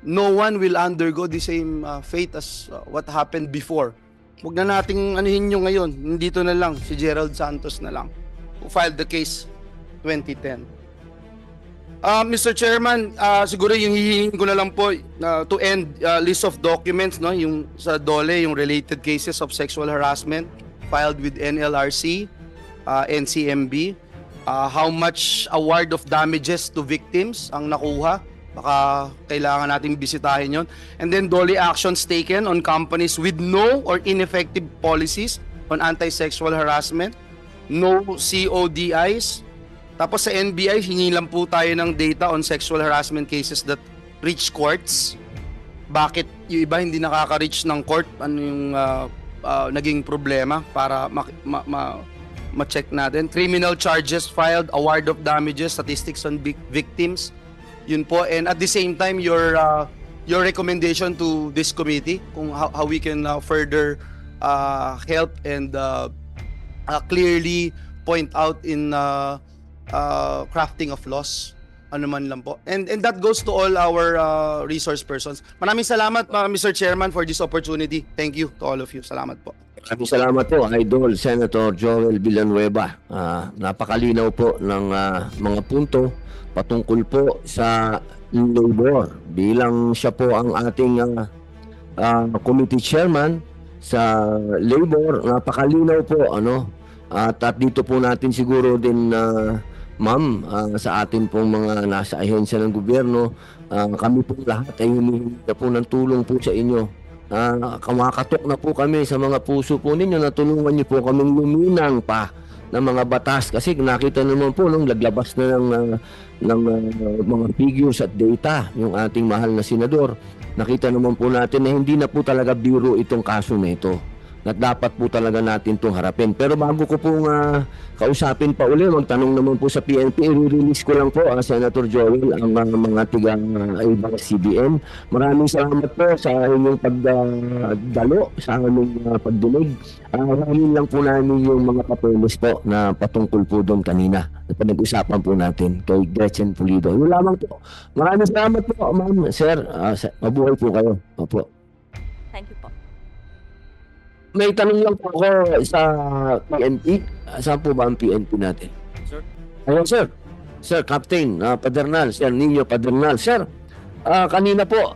G: no one will undergo the same fate as what happened before? Huwag na nating anuhin nyo ngayon. Nandito na lang, si Gerald Santos na lang, who filed the case 2010. Mr. Chairman, siguro yung hihingin ko na lang po to end list of documents, no, yung sa DOLE, yung related cases of sexual harassment filed with NLRC, NCMB, how much award of damages to victims ang nakuha. Baka kailangan nating bisitahin yon. And then DOLE actions taken on companies with no or ineffective policies on anti-sexual harassment, no CODIs. Tapos sa NBI, hingi lang po tayo ng data on sexual harassment cases that reach courts. Bakit yung iba hindi nakaka-reach ng court? Ano yung naging problema para ma-check natin? Criminal charges filed, award of damages, statistics on victims. Yun po. And at the same time, your recommendation to this committee kung how we can further help and clearly point out in crafting of laws, ano man lang po. And that goes to all our resource persons. Maraming salamat, Mr. Chairman, for this opportunity. Thank you to all of you. Salamat po.
A: Maraming salamat po, Idol Senator Joel Villanueva. Napakalinaw po ng mga punto patungkol po sa labor. Bilang siya po ang ating committee chairman sa labor, napakalinaw po, ano. At dito po natin siguro din ma'am, sa atin pong mga nasa ahensya ng gobyerno, kami po lahat ay humihingi na po ng tulong po sa inyo. Kumakatok na po kami sa mga puso po ninyo na tulungan niyo po kaming luminang pa ng mga batas kasi nakita naman po nung laglabas na ng mga figures at data yung ating mahal na senador. Nakita naman po natin na hindi na po talaga biro itong kaso na ito. Na dapat po talaga natin itong harapin. Pero bago ko pong kausapin pa uli, magtanong naman po sa PNP, i-release ko lang po, Senator Joel, ang mga ibang CBN. Maraming salamat po sa inyong pagdalo, sa aming pagdinig. Maraming lang po namin yung mga papeles po na patungkol po doon kanina. Pinag-usapan po natin kay Gretchen Pulido. Yun lamang po. Maraming salamat po, ma'am. Sir, mabuhay po kayo. Opo.
F: Thank you po.
A: May tanong lang po ako sa PNP. Saan po ba ang PNP natin?
G: Sir?
A: Ayun, sir. Sir, Captain Padernal. Sir, Nino Padernal. Sir, kanina po,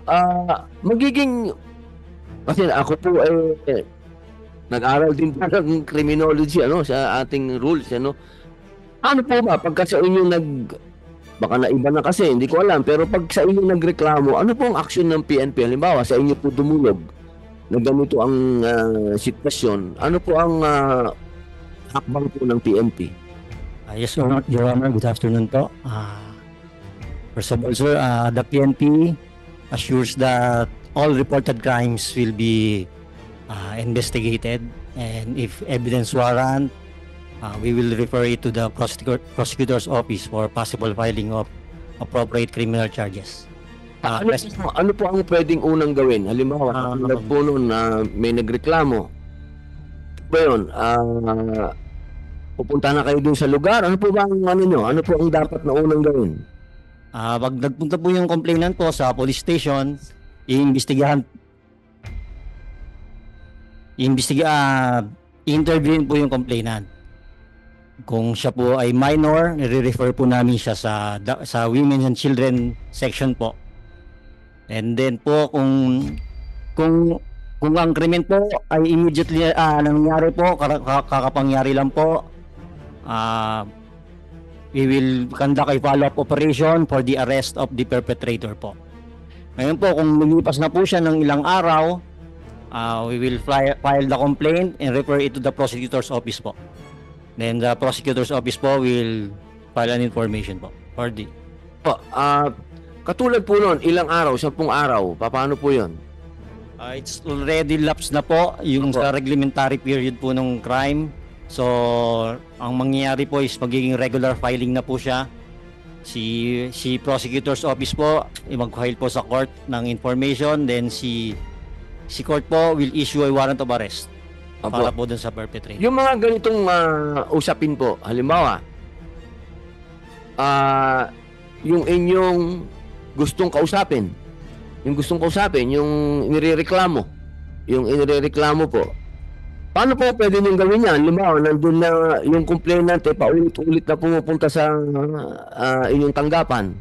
A: magiging... Kasi ako po nag-aral din po ng criminology sa ating rules. Ano po ba? Pagka sa inyo baka na iba na kasi, hindi ko alam. Pero pag sa inyo nagreklamo, ano po ang action ng PNP? Halimbawa, sa inyo po dumulog na ganito ang sitwasyon, ano po ang hakbang po ng PNP?
H: Yes, Your Honor. Good afternoon po. First of all, sir, the PNP assures that all reported crimes will be investigated, and if evidence warrant, we will refer it to the prosecutor's office for possible filing of appropriate criminal charges.
A: Ano po ang pwedeng unang gawin? Halimbawa, katulad po noon na may nagreklamo. Ba yun, pupunta na kayo dun sa lugar. Ano po ba ang Ano po ang dapat na unang gawin?
H: Pag nagpunta po yung complainant po sa police station, i-interviewin po yung complainant. Kung siya po ay minor, nire-refer po namin siya sa Women and Children section po. And then po kung Kung ang krimen po ay immediately nangyari po, kakapangyari lang po, we will conduct a follow-up operation for the arrest of the perpetrator po. Ngayon po, kung lumipas na po siya ng ilang araw, we will file the complaint and refer it to the prosecutor's office po. Then the prosecutor's office po will file an information po for the...
A: Katulad po nun, ilang araw, 10 araw, paano po yun?
H: It's already lapsed na po yung sa reglementary period po ng crime. So, ang mangyayari po is magiging regular filing na po siya. Si prosecutor's office po, mag-file po sa court ng information, then si court po will issue a warrant of arrest para po dun sa perpetrator.
A: Yung mga ganitong usapin po, halimbawa, yung inyong gustong kausapin, yung inirereklamo po. Paano po pwede niyong gawin yan? Halimbawa, nandun na yung complainant, paulit-ulit na pumupunta sa inyong tanggapan.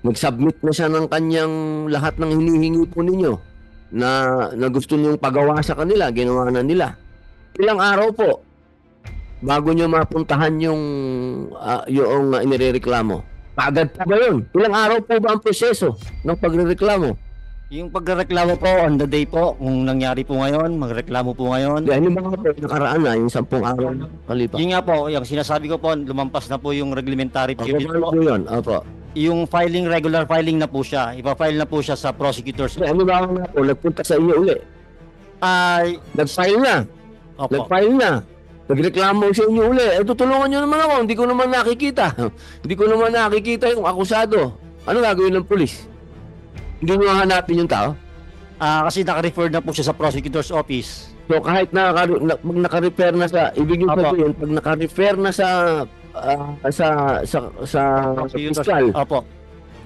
A: Mag-submit na siya ng kanyang lahat ng hinihingi po ninyo na gusto niyong pagawa sa kanila, ginawa na nila. Ilang araw po bago niyo mapuntahan yung inirereklamo? Kaagad po ba yun? Ilang araw po ba ang proseso ng pagrereklamo?
H: Yung pagreklamo po on the day po, kung nangyari po ngayon, magreklamo po ngayon.
A: Yan yung mga po, nakaraan na, yung 10 araw kalipas.
H: Yun nga po, yung sinasabi ko po, lumampas na po yung reglementary period
A: Ano po yun? Opo.
H: Yung filing, regular filing na po siya. Ipa-file na po siya sa prosecutor's office.
A: Ano ba nga po, nagpunta sa inyo uli? Nag-file na.
H: Opo.
A: Nag-file na. Nagreklamo sa inyo uli. Tutulungan nyo naman ako. Hindi ko naman nakikita yung akusado. Ano gagawin ng pulis? Hindi nyo hanapin yung tao?
H: Kasi naka-refer na po siya sa prosecutor's office.
A: So kahit naka-refer na sa, ibig nyo sabihin, pag naka-refer na sa piskal,
H: Opo.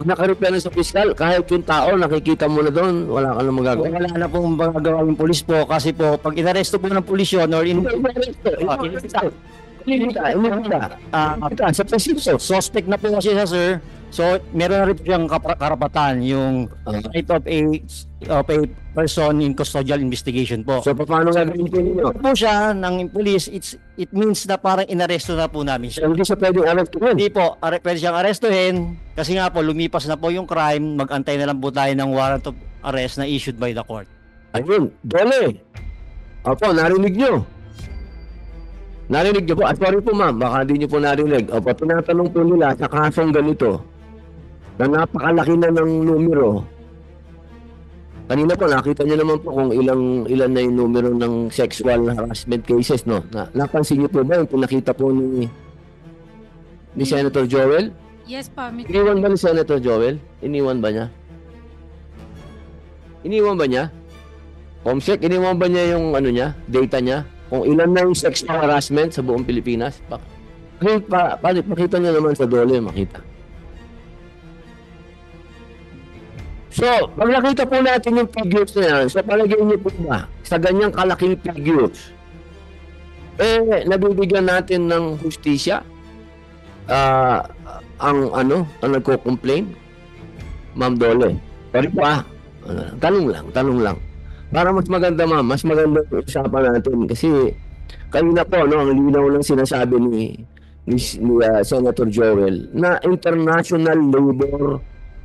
A: pag naka-refer na sa piskal, kahit yung tao nakikita mo na doon, wala ka na magagawa.
H: Wala na pong magagawa yung pulis po kasi po, pag inaresto po ng pulis yun or
A: Sa presipso.
H: suspect na po kasi siya, sir. So, meron na rin po siyang karapatan yung right of a person in custodial investigation po.
A: So paano gagawin po ninyo?
H: Po siya ng police, it means na parang inaresto na po namin siya.
A: Hindi siya pwedeng arrestuhin.
H: Hindi po, pwede siyang arestuhin kasi nga po lumipas na po yung crime, mag-antay na lang po tayo ng warrant of arrest na issued by the court.
A: Ayun, dole. Opo, narinig nyo. Narinig nyo po. Sorry po ma'am, baka hindi nyo po narinig. Opo, tinatanong po nila sa kasong ganito na napakalaki na ng numero. Kanina po, nakita nyo naman po kung ilan na yung numero ng sexual harassment cases, no? Napansin nyo po ba yung pinakita po ni Senator Joel?
D: Yes po,
A: Iniwan ba ni Senator Joel? Iniwan ba niya? Comsec, iniwan ba niya yung data niya? Kung ilan na yung sexual harassment sa buong Pilipinas? Pakita nyo naman sa dole, makita. So, pag nakita po natin yung figures na yan, sa palagay niyo po ba, sa ganyang kalaking figures, nabibigyan natin ng hustisya ang nagko-complain? Ma'am Dole, sorry pa. Tanong lang. Para mas maganda ma'am, mas maganda usapan natin kasi kanina po, ang linaw lang sinasabi ni Senator Joel na International Labor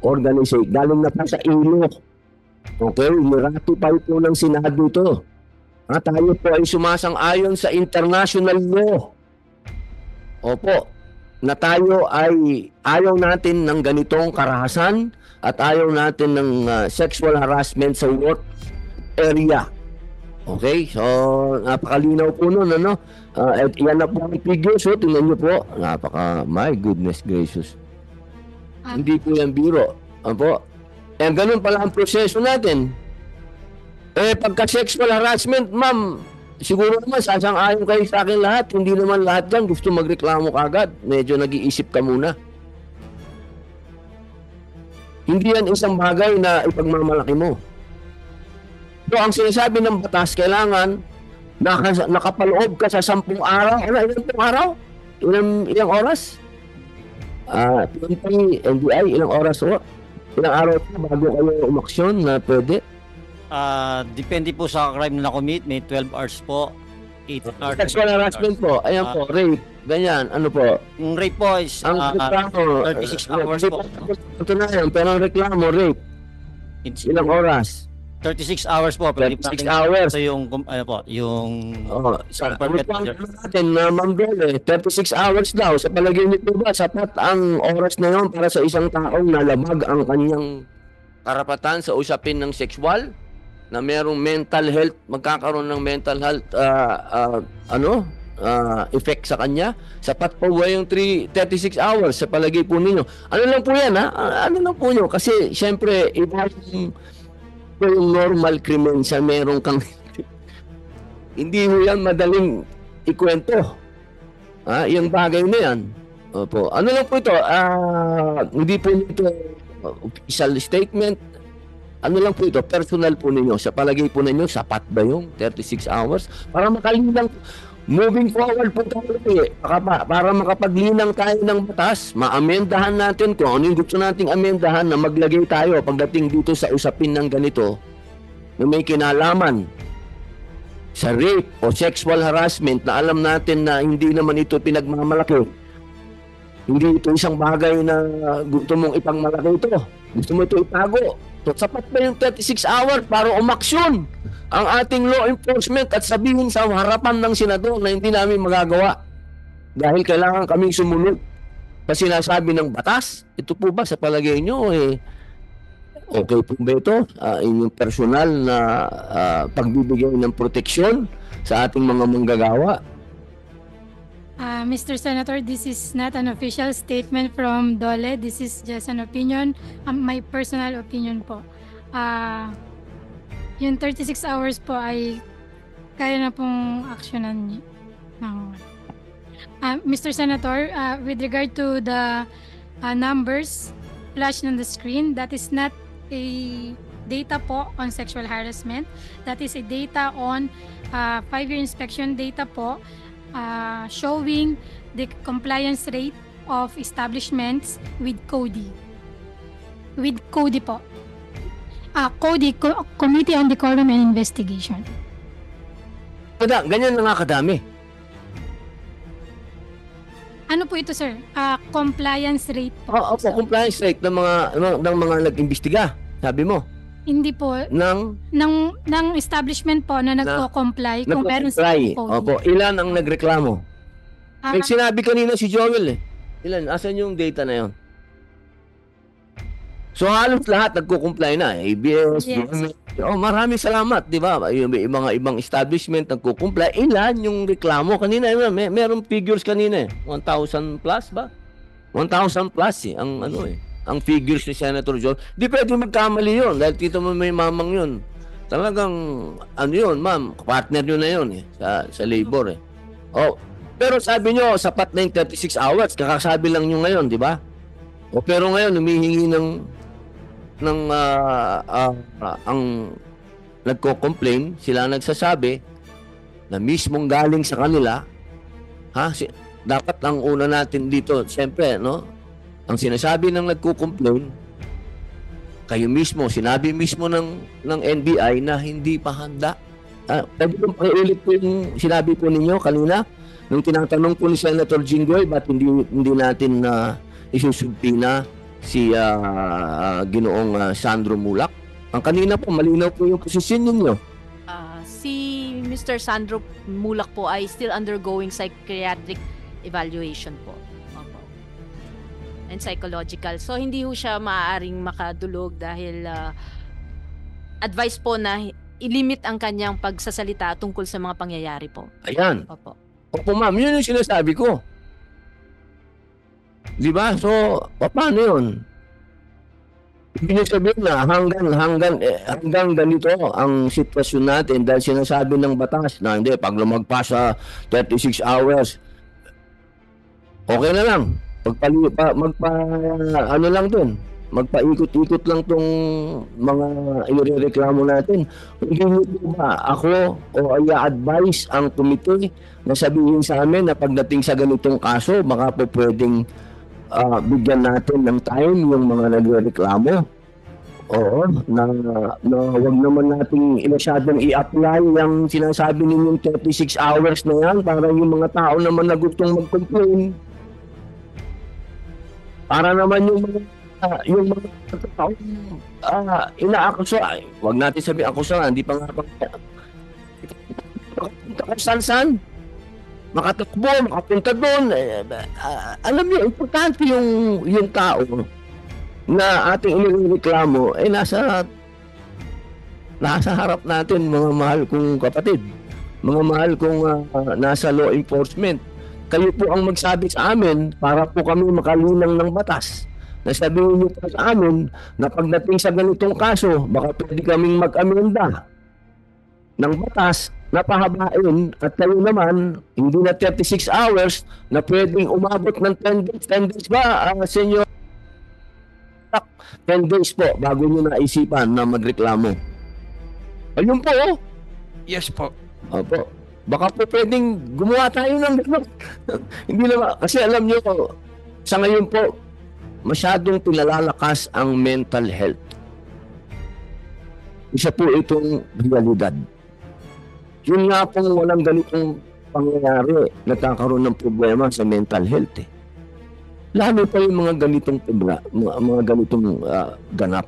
A: Organization, galing na pa sa ILO. Okay, niratify po ng Senado ito. Tayo po ay sumasang-ayon sa international law. Opo, na tayo ay ayaw natin ng ganitong karahasan at ayaw natin ng sexual harassment sa work area. Okay, so napakalinaw po nun, at yan na po ang figures, so tingnan nyo po, my goodness gracious. Hindi po yan biro. Opo. Ganun pala ang proseso natin. Pagka sexual harassment, ma'am, siguro naman sasang-ayon kayo sa akin lahat. Hindi naman lahat dyan gusto magreklamo kagad. Medyo nag-iisip ka muna. Hindi yan isang bagay na ipagmamalaki mo. So, ang sinasabi ng batas, kailangan nakapaloob ka sa 10 araw. Ilang araw? Ilang oras? PNP, NBI, ilang oras o? Ilang araw po bago kayo umaksyon na pwede?
H: Depende po sa crime na na-commit. May 12 hours po. 8 hours.
A: Sexual harassment po. Ayan po, rape. Ganyan. Ano po?
H: Yung rape po is
A: Ang reklamo.
H: 36 hours po.
A: Ito na yan. Pero ang reklamo, rape.
H: It's
A: Ilang oras?
H: 36 hours po. Pwede
A: 36
H: natin-
A: hours.
H: So yung, ano po, yung...
A: Oh, sa natin na Ma'am Belle, 36 hours daw. Sa palagay niyo po ba, sapat ang oras na yun para sa isang taong nalabag ang kanyang karapatan sa usapin ng sexual? Na merong mental health, magkakaroon ng mental health effect sa kanya? Sapat po ba yung 36 hours sa palagay po ninyo? Ano lang po yan, ha? Ano lang po nyo? Kasi, syempre, iba yung normal krimen sa merong kang hindi mo yan madaling ikwento. Yung bagay na yan. Opo. Ano lang po ito? Hindi po ito official statement. Ano lang po ito? Personal po ninyo. Sa palagay po ninyo, sapat ba yung 36 hours? Para makalinang, moving forward po tayo para makapaglinang tayo ng batas, maamendahan natin kung ano yung gusto nating amendahan na maglagay tayo pagdating dito sa usapin ng ganito na may kinalaman sa rape o sexual harassment na alam natin na hindi naman ito pinagmamalaki. Hindi ito isang bagay na gusto mong ipangmalaki ito. Gusto mo ito itago. So, sapat ba yung 36 hours para umaksyon ang ating law enforcement at sabihin sa harapan ng senador na hindi namin magagawa dahil kailangan kaming sumunod sa sinasabi ng batas? Ito po ba sa palagay nyo okay po ba ito? Inyong personal na pagbibigay ng proteksyon sa ating mga manggagawa?
D: Mr. Senator, this is not an official statement from DOLE. This is just an opinion, my personal opinion po. Yung 36 hours po ay kaya na pong aksyonan niyo. Mr. Senator, with regard to the numbers flashed on the screen, that is not a data po on sexual harassment. That is a data on 5-year inspection data po showing the compliance rate of establishments with CODI. With CODI po. CODI, Committee on Decorum and Investigation.
A: Ganyan na nga kadami.
D: Ano po ito, sir? Compliance rate po.
A: Opo, compliance rate ng mga nag-imbestiga, sabi mo.
D: Hindi po. Ng establishment po na nagko-comply kung meron sa CODI.
A: Opo, ilan ang nagreklamo? May sinabi kanina si Joel Ilan? Asan yung data na yon? So halos lahat nagko-comply na. ABS,
D: Yes.
A: maraming salamat, di ba? Yung mga ibang establishment nagko-comply. Ilan yung reklamo? Kanina, meron figures kanina 1,000 plus ba? 1,000 plus ang figures ni Senator John. Di pwede magkamali yun dahil tito mo may mamang yun. Talagang, yun, ma'am, partner nyo na yun sa labor pero sabi nyo, sapat na yung 36 hours, kakasabi lang nyo ngayon, di ba? Pero ngayon, humihingi ang nagko-complain, sila nagsasabi na mismong galing sa kanila, dapat ang una natin dito, siyempre, ang sinasabi ng nagko-complain, kayo mismo, sinabi mismo ng NBI na hindi pa handa. Pwede kong pakiulit po yung sinabi po ninyo kanina, nung tinatanong po ni Senator Jinggoy, ba't hindi natin isusubpina si Ginoong Sandro Mulak? Ang kanina po, malinaw po yung posisyon ninyo.
B: Si Mr. Sandro Mulak po ay still undergoing psychiatric evaluation po. Opo. And psychological. So, hindi ho siya maaaring makadulog dahil advice po na ilimit ang kanyang pagsasalita tungkol sa mga pangyayari po.
A: Ayan.
B: Opo.
A: Opo, ma'am, yun yung sinasabi ko. Di ba? So, paano yun? Ibig sabihin na hanggang ganito ang sitwasyon natin dahil sinasabi ng batas na hindi, pag lumagpas sa 36 hours, okay na lang. Magpaikot-ikot lang tong mga irereklamo natin. Hindi nyo ba ako o i-advise ang komite na sabihin sa amin na pagdating sa ganitong kaso, baka po pwedeng bigyan natin ng time yung mga nagrereklamo. Oo, na wag naman nating masyadong i-apply yung sinasabi ninyong 36 hours na yan para yung mga tao naman na gustong mag-complain. Para naman yung mga tao inaakusa, wag natin sabihin akusa, hindi pa nga kung saan makatakbo, makapunta doon. Alam niyo, importante yung tao na ating inireklamo ay nasa harap natin, mga mahal kong kapatid, mga mahal kong nasa law enforcement. Kayo po ang magsabi sa amin para po kami makalinang ng batas. Nasabihin niyo po sa amin na pagdating sa ganitong kaso, baka pwede kaming mag-amenda ng batas na pahabain at kayo naman, hindi na 36 hours na pwedeng umabot ng 10 days. 10 days ba, senyor? 10 days po bago nyo naisipan na magreklamo. Ayun po, oh.
C: Yes po.
A: Opo. Baka po pwedeng gumawa tayo ng gano'n. Hindi naman, kasi alam nyo, sa ngayon po, masyadong pinalalakas ang mental health. Isa po itong realidad. Yun nga pong walang ganitong pangyayari, nagkakaroon ng problema sa mental health. Lalo pa yung mga ganitong mga ganitong ganap.